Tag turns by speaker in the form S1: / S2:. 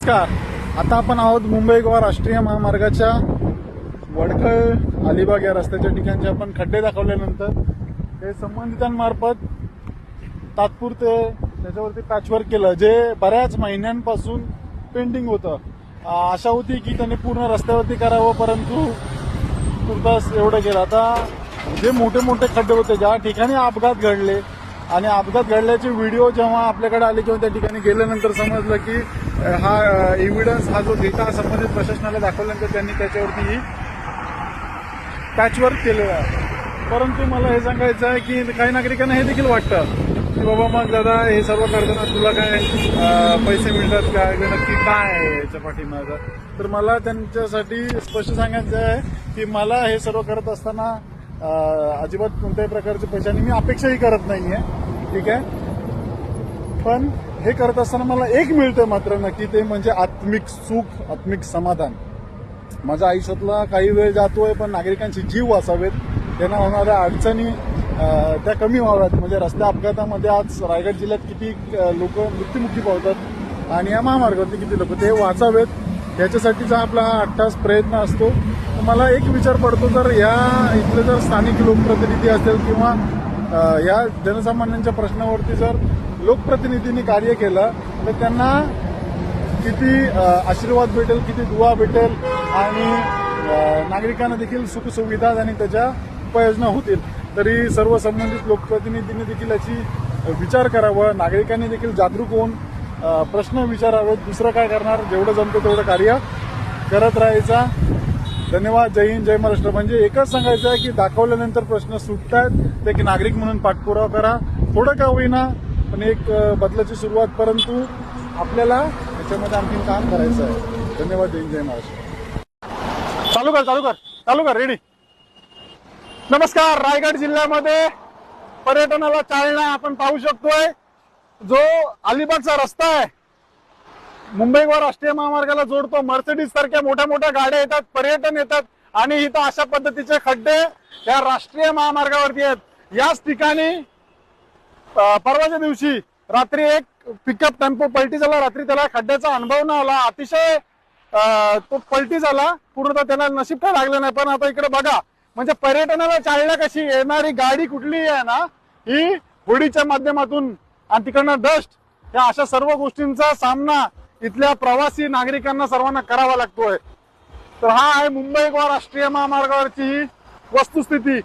S1: नमस्कार. आता आपण आहोत मुंबई गोवा राष्ट्रीय महामार्गाच्या वडखळ अलिबाग या रस्त्याच्या ठिकाणचे आपण खड्डे दाखवल्यानंतर ते संबंधितांमार्फत तात्पुरते त्याच्यावरती पॅचवर्क केलं, जे बऱ्याच महिन्यांपासून पेंडिंग होतं. आशा होती की त्यांनी पूर्ण रस्त्यावरती करावं, परंतु तुर्तास एवढं केलं. आता जे मोठे मोठे खड्डे होते, ज्या ठिकाणी अपघात घडले आणि अपघात घडल्याचे व्हिडिओ जेव्हा आपल्याकडे आले किंवा त्या ठिकाणी गेल्यानंतर समजलं की हा एव्हिडन्स, हा जो डेटा संबंधित प्रशासनाला दाखवल्यानंतर त्यांनी त्याच्यावरती पॅचवर्क केलेलं आहे. परंतु मला हे सांगायचं आहे की काही नागरिकांना हे देखील वाटतं की बाबा मग दादा हे सर्व करताना तुला काय पैसे मिळतात का, नक्की काय आहे याच्या पाठीमागं. तर मला त्यांच्यासाठी स्पष्ट सांगायचं आहे की मला हे सर्व करत असताना अजिबात कोणत्याही प्रकारचे पैशांनी मी अपेक्षाही करत नाहीये, ठीक आहे. पण हे करत असताना मला एक मिळतं मात्र नक्की, ते म्हणजे आत्मिक सुख, आत्मिक समाधान. माझ्या आयुष्यातला काही वेळ जातोय, पण नागरिकांचे जीव वाचावेत, त्यांना होणाऱ्या अडचणी त्या कमी व्हाव्यात. म्हणजे रस्त्या अपघातामध्ये आज रायगड जिल्ह्यात किती लोक मृत्युमुखी पावतात आणि या महामार्गावरती किती लोक, ते वाचावेत, याच्यासाठीचा आपला हा अट्टास प्रयत्न असतो. मला एक विचार पडतो, जर या इथले जर स्थानिक लोकप्रतिनिधी असेल किंवा या जनसामान्यांच्या प्रश्नावरती जर लोकप्रतिनिधींनी कार्य केलं तर त्यांना किती आशीर्वाद भेटेल, किती दुवा भेटेल आणि नागरिकांना देखील सुखसुविधा आणि त्याच्या उपाययोजना होतील. तरी सर्व संबंधित लोकप्रतिनिधींनी देखील याची विचार करावा, नागरिकांनी देखील जागरूक होऊन प्रश्न विचारावेत. दुसरं काय करणार, जेवढं जमतं तेवढं कार्य करत राहायचा. धन्यवाद. जय हिंद, जय महाराष्ट्र. म्हणजे एकच सांगायचं आहे की दाखवल्यानंतर प्रश्न सुटतायत, ते की नागरिक म्हणून पाठपुरावा करा, थोडं का होईना पण एक बदलाची सुरुवात. परंतु आपल्याला याच्यामध्ये आणखी काम करायचं आहे. धन्यवाद. जय हिंद, जय महाराष्ट्र. चालू कर. रेडी. नमस्कार. रायगड जिल्ह्यामध्ये पर्यटनाला चालना आपण पाहू शकतोय. जो अलिबागचा रस्ता आहे, मुंबई गोवा राष्ट्रीय महामार्गाला जोडतो, मर्सिडीज सारख्या मोठ्या मोठ्या गाड्या येतात, पर्यटन येतात आणि इथं अशा पद्धतीचे खड्डे या राष्ट्रीय महामार्गावरती आहेत. याच ठिकाणी परवाच्या दिवशी रात्री एक पिकअप टेम्पो पलटी झाला. रात्री त्याला खड्ड्याचा अनुभव न आला, अतिशय तो पलटी झाला, पूर्णतः त्याला नशीब काय लागलं नाही. पण आता इकडे बघा, म्हणजे पर्यटनाला चालना कशी, येणारी गाडी कुठली आहे ना, ही होडीच्या माध्यमातून आणि तिकडनं डस्ट, या अशा सर्व गोष्टींचा सामना इथल्या प्रवासी नागरिकांना सर्वांना करावा लागतोय. तर हा आहे मुंबई गोवा राष्ट्रीय महामार्गावरची ही वस्तुस्थिती.